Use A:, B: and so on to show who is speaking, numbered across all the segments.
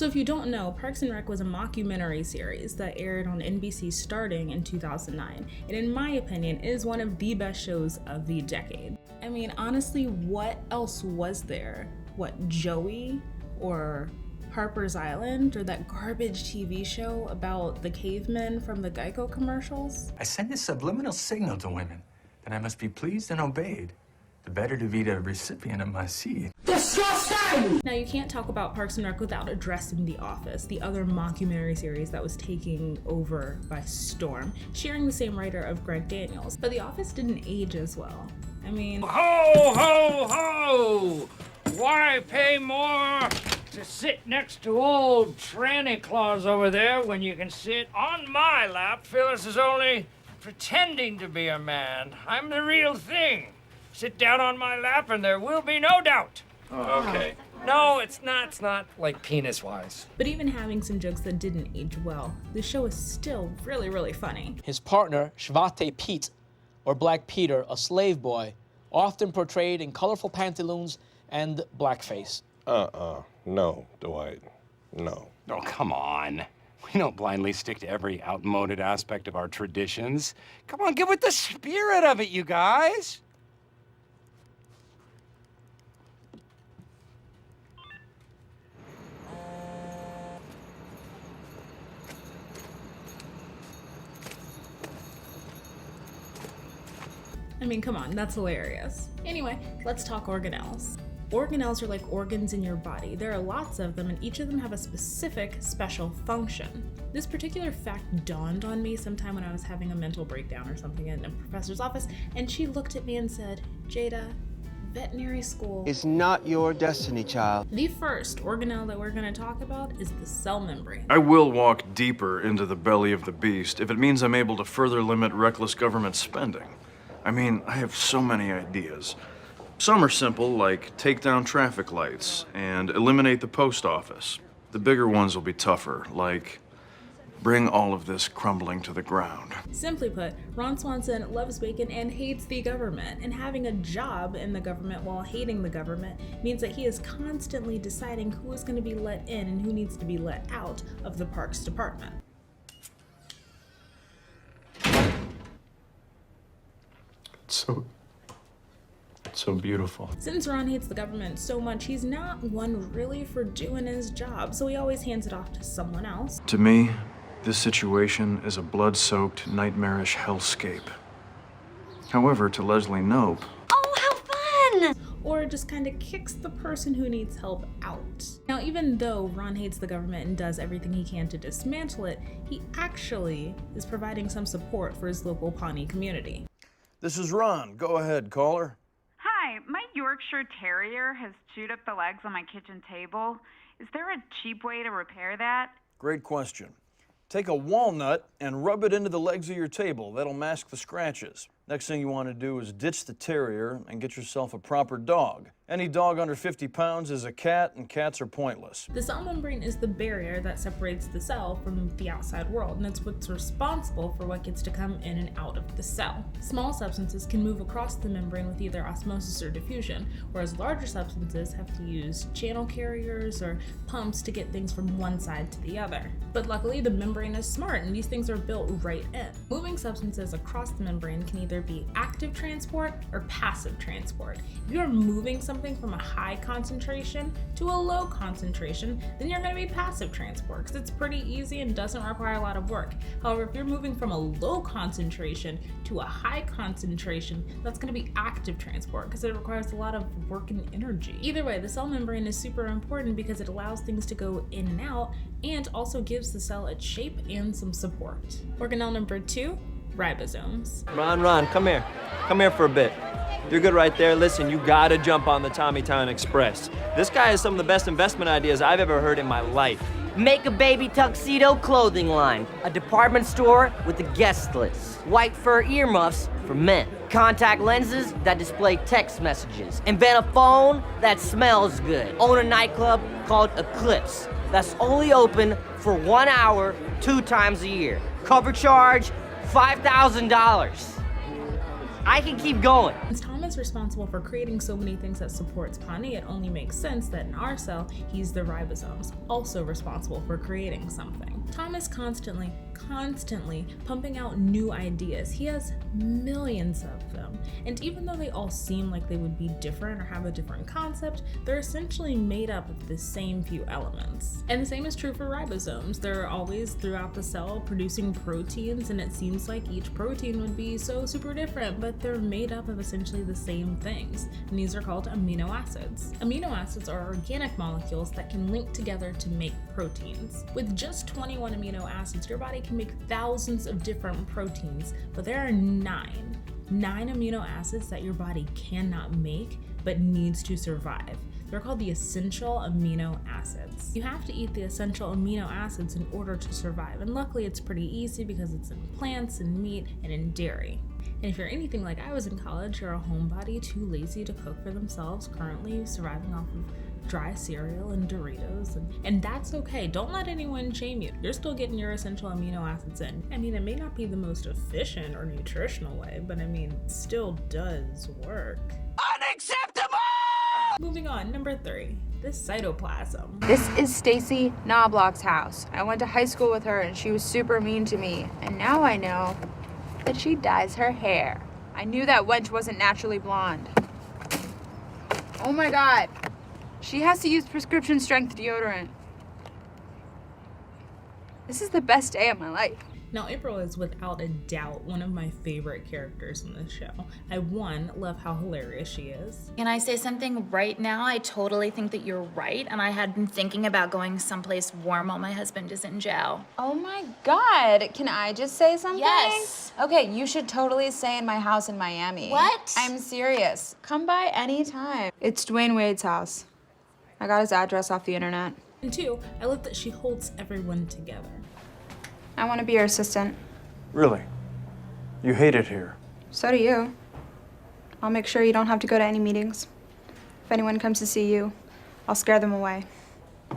A: So if you don't know, Parks and Rec was a mockumentary series that aired on NBC starting in 2009, and in my opinion, it is one of the best shows of the decade. I mean, honestly, what else was there? What, Joey? Or Harper's Island? Or that garbage TV show about the cavemen from the Geico commercials?
B: I send a subliminal signal to women that I must be pleased and obeyed, the better to be the recipient of my seed.
C: Disgusting!
A: Now, you can't talk about Parks and Rec without addressing The Office, the other mockumentary series that was taking over by storm, sharing the same writer of Greg Daniels. But The Office didn't age as well. I mean...
D: Ho, ho, ho! Why pay more to sit next to old Tranny Claus over there when you can sit on my lap? Phyllis is only pretending to be a man. I'm the real thing. Sit down on my lap and there will be no doubt.
E: Oh, okay.
D: No, it's not like penis-wise.
A: But even having some jokes that didn't age well, the show is still really, really funny.
F: His partner, Shvate Pete, or Black Peter, a slave boy, often portrayed in colorful pantaloons and blackface.
E: No, Dwight. No.
G: Oh, come on. We don't blindly stick to every outmoded aspect of our traditions. Come on, get with the spirit of it, you guys.
A: I mean, come on, that's hilarious. Anyway, let's talk organelles. Organelles are like organs in your body. There are lots of them, and each of them have a specific special function. This particular fact dawned on me sometime when I was having a mental breakdown or something in a professor's office, and she looked at me and said, "Jada, veterinary school
H: is not your destiny, child."
A: The first organelle that we're going to talk about is the cell membrane.
I: I will walk deeper into the belly of the beast if it means I'm able to further limit reckless government spending. I mean, I have so many ideas. Some are simple, like take down traffic lights and eliminate the post office. The bigger ones will be tougher, like bring all of this crumbling to the ground.
A: Simply put, Ron Swanson loves bacon and hates the government, and having a job in the government while hating the government means that he is constantly deciding who is going to be let in and who needs to be let out of the Parks Department.
I: It's so beautiful.
A: Since Ron hates the government so much, he's not one really for doing his job, so he always hands it off to someone else.
I: To me, this situation is a blood-soaked, nightmarish hellscape. However, to Leslie Knope...
C: Oh, how fun!
A: Or just kind of kicks the person who needs help out. Now, even though Ron hates the government and does everything he can to dismantle it, he actually is providing some support for his local Pawnee community.
J: This is Ron. Go ahead, caller.
K: Hi, my Yorkshire Terrier has chewed up the legs on my kitchen table. Is there a cheap way to repair that?
J: Great question. Take a walnut and rub it into the legs of your table. That'll mask the scratches. Next thing you want to do is ditch the terrier and get yourself a proper dog. Any dog under 50 pounds is a cat, and cats are pointless.
A: The cell membrane is the barrier that separates the cell from the outside world, and it's what's responsible for what gets to come in and out of the cell. Small substances can move across the membrane with either osmosis or diffusion, whereas larger substances have to use channel carriers or pumps to get things from one side to the other. But luckily, the membrane is smart, and these things are built right in. Moving substances across the membrane can either be active transport or passive transport. If you're moving something from a high concentration to a low concentration, then you're going to be passive transport because it's pretty easy and doesn't require a lot of work. However, if you're moving from a low concentration to a high concentration, that's going to be active transport because it requires a lot of work and energy. Either way, the cell membrane is super important because it allows things to go in and out and also gives the cell its shape and some support. Organelle number 2, ribosomes.
L: Ron, come here. Come here for a bit. You're good right there. Listen, you gotta jump on the Tommytown Express. This guy has some of the best investment ideas I've ever heard in my life.
C: Make a baby tuxedo clothing line. A department store with a guest list. White fur earmuffs for men. Contact lenses that display text messages. Invent a phone that smells good. Own a nightclub called Eclipse that's only open for 1 hour, 2 times a year. Cover charge, $5,000. I can keep going.
A: Since Tom is responsible for creating so many things that supports Pawnee, it only makes sense that in our cell, he's the ribosomes, also responsible for creating something. Tom is constantly pumping out new ideas. He has millions of them. And even though they all seem like they would be different or have a different concept, they're essentially made up of the same few elements. And the same is true for ribosomes. They're always throughout the cell producing proteins, and it seems like each protein would be so super different, but they're made up of essentially the same things. And these are called amino acids. Amino acids are organic molecules that can link together to make proteins. With just 21 amino acids, your body can make thousands of different proteins, but there are nine amino acids that your body cannot make but needs to survive. They're called the essential amino acids. You have to eat the essential amino acids in order to survive, and luckily it's pretty easy because it's in plants and meat and in dairy. And if you're anything like I was in college, you're a homebody too lazy to cook for themselves, currently surviving off of dry cereal and Doritos, and that's okay. Don't let anyone shame you. You're still getting your essential amino acids in. I mean, it may not be the most efficient or nutritional way, but I mean, it still does work.
C: Unacceptable!
A: Moving on, number 3, the cytoplasm.
M: This is Stacy Knobloch's house. I went to high school with her and she was super mean to me. And now I know that she dyes her hair. I knew that wench wasn't naturally blonde. Oh my God. She has to use prescription strength deodorant. This is the best day of my life.
A: Now, April is without a doubt one of my favorite characters in this show. I, love how hilarious she is.
N: Can I say something right now? I totally think that you're right, and I had been thinking about going someplace warm while my husband is in jail.
M: Oh my God, can I just say something?
N: Yes.
M: Okay, you should totally stay in my house in Miami.
N: What?
M: I'm serious. Come by anytime. It's Dwayne Wade's house. I got his address off the internet.
A: And 2, I love that she holds everyone together.
M: I want to be your assistant.
J: Really? You hate it here?
M: So do you. I'll make sure you don't have to go to any meetings. If anyone comes to see you, I'll scare them away.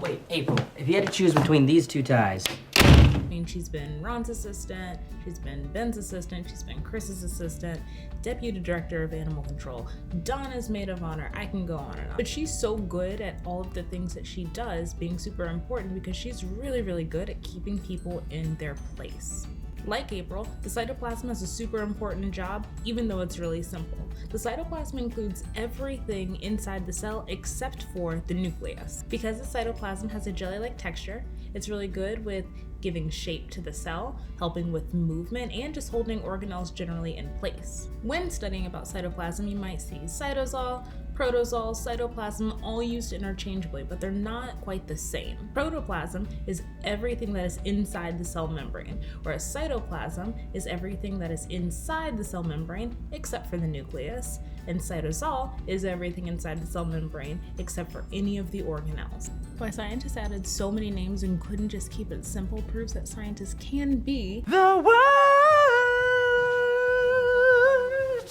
C: Wait, April, if you had to choose between these two ties.
A: I mean, she's been Ron's assistant, she's been Ben's assistant, she's been Chris's assistant, deputy director of animal control, Donna's maid of honor. I can go on and on. But she's so good at all of the things that she does being super important because she's really, really good at keeping people in their place. Like April, the cytoplasm has a super important job, even though it's really simple. The cytoplasm includes everything inside the cell except for the nucleus. Because the cytoplasm has a jelly-like texture, it's really good with giving shape to the cell, helping with movement, and just holding organelles generally in place. When studying about cytoplasm, you might see cytosol, protosol, cytoplasm, all used interchangeably, but they're not quite the same. Protoplasm is everything that is inside the cell membrane, whereas cytoplasm is everything that is inside the cell membrane except for the nucleus, and cytosol is everything inside the cell membrane except for any of the organelles. Why scientists added so many names and couldn't just keep it simple proves that scientists can be
C: the world.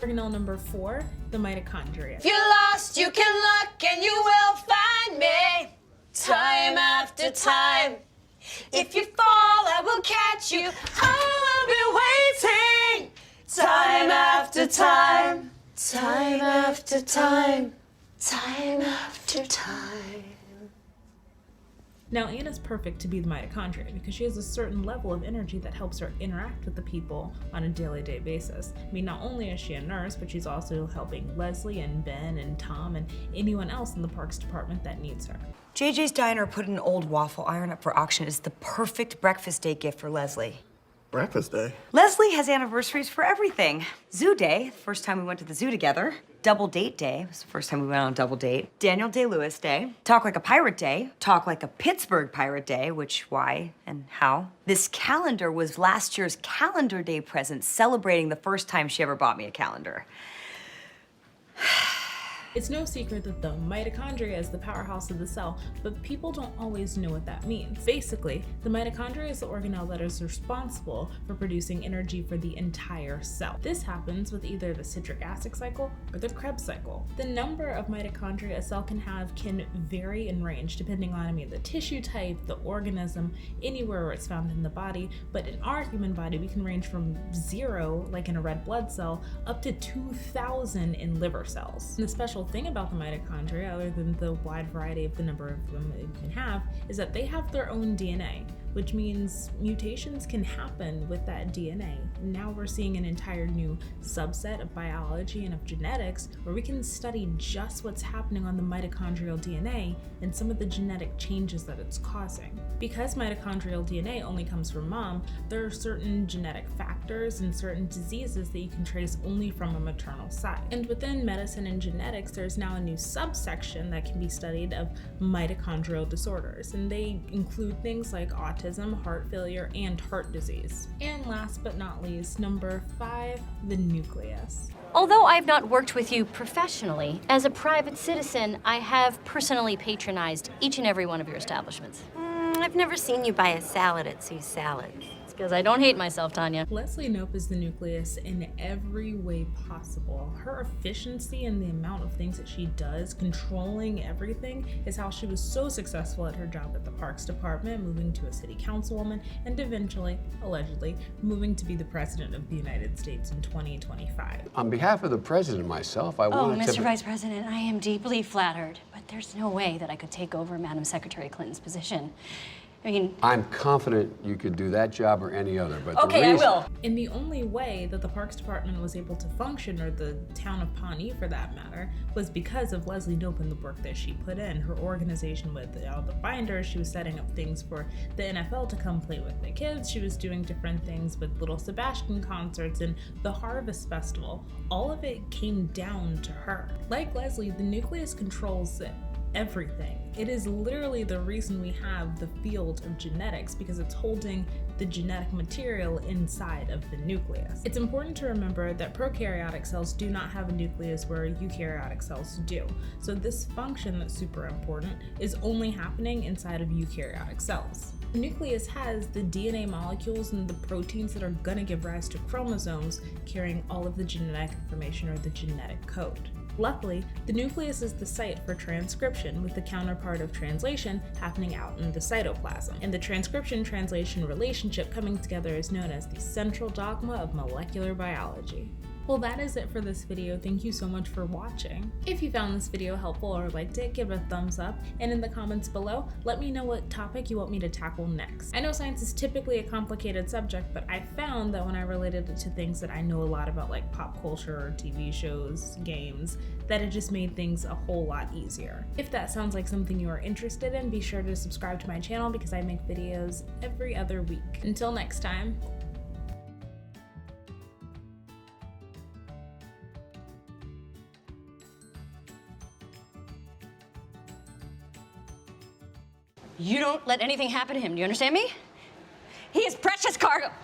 A: Organelle number 4, the mitochondria.
O: If you're lost, you can look and you will find me time after time. If you fall, I will catch you. I will be waiting time after time. Time after time. Time after time.
A: Now, Anna's perfect to be the mitochondria because she has a certain level of energy that helps her interact with the people on a daily basis. I mean, not only is she a nurse, but she's also helping Leslie and Ben and Tom and anyone else in the parks department that needs her.
P: JJ's Diner put an old waffle iron up for auction. It's the perfect breakfast day gift for Leslie.
Q: Breakfast day?
P: Leslie has anniversaries for everything. Zoo Day, first time we went to the zoo together. Double Date Day, was the first time we went on a double date. Daniel Day-Lewis Day. Talk Like a Pirate Day. Talk Like a Pittsburgh Pirate Day, which, why, and how. This calendar was last year's Calendar Day present, celebrating the first time she ever bought me a calendar.
A: It's no secret that the mitochondria is the powerhouse of the cell, but people don't always know what that means. Basically, the mitochondria is the organelle that is responsible for producing energy for the entire cell. This happens with either the citric acid cycle or the Krebs cycle. The number of mitochondria a cell can have can vary in range depending on the tissue type, the organism, anywhere where it's found in the body, but in our human body we can range from 0, like in a red blood cell, up to 2,000 in liver cells. And the special thing about the mitochondria, other than the wide variety of the number of them that you can have, is that they have their own DNA, which means mutations can happen with that DNA. Now we're seeing an entire new subset of biology and of genetics where we can study just what's happening on the mitochondrial DNA and some of the genetic changes that it's causing. Because mitochondrial DNA only comes from mom, there are certain genetic factors and certain diseases that you can trace only from a maternal side. And within medicine and genetics, there's now a new subsection that can be studied of mitochondrial disorders, and they include things like autism, heart failure, and heart disease. And last but not least, number 5, the nucleus.
Q: Although I've not worked with you professionally, as a private citizen, I have personally patronized each and every one of your establishments.
O: I've never seen you buy a salad at Sue's Salads.
Q: It's because I don't hate myself, Tanya.
A: Leslie Knope is the nucleus in every way possible. Her efficiency and the amount of things that she does, controlling everything, is how she was so successful at her job at the Parks Department, moving to a city councilwoman, and eventually, allegedly, moving to be the President of the United States in 2025.
R: On behalf of the President and myself, I wanted to...
Q: Mr. Vice President, I am deeply flattered, but there's no way that I could take over Madam Secretary Clinton's position. I mean...
R: I'm confident you could do that job or any other, but
Q: okay, I will.
A: And the only way that the Parks Department was able to function, or the town of Pawnee for that matter, was because of Leslie Knope and the work that she put in. Her organization with all the binders, she was setting up things for the NFL to come play with the kids, she was doing different things with Little Sebastian concerts and the Harvest Festival. All of it came down to her. Like Leslie, the nucleus controls everything. It is literally the reason we have the field of genetics, because it's holding the genetic material inside of the nucleus. It's important to remember that prokaryotic cells do not have a nucleus where eukaryotic cells do. So this function that's super important is only happening inside of eukaryotic cells. The nucleus has the DNA molecules and the proteins that are going to give rise to chromosomes carrying all of the genetic information, or the genetic code. Luckily, the nucleus is the site for transcription, with the counterpart of translation happening out in the cytoplasm. And the transcription-translation relationship coming together is known as the central dogma of molecular biology. Well, that is it for this video. Thank you so much for watching. If you found this video helpful or liked it, give it a thumbs up, and in the comments below, let me know what topic you want me to tackle next. I know science is typically a complicated subject, but I found that when I related it to things that I know a lot about, like pop culture or TV shows, games, that it just made things a whole lot easier. If that sounds like something you are interested in, be sure to subscribe to my channel because I make videos every other week. Until next time.
Q: You don't let anything happen to him, do you understand me? He is precious cargo.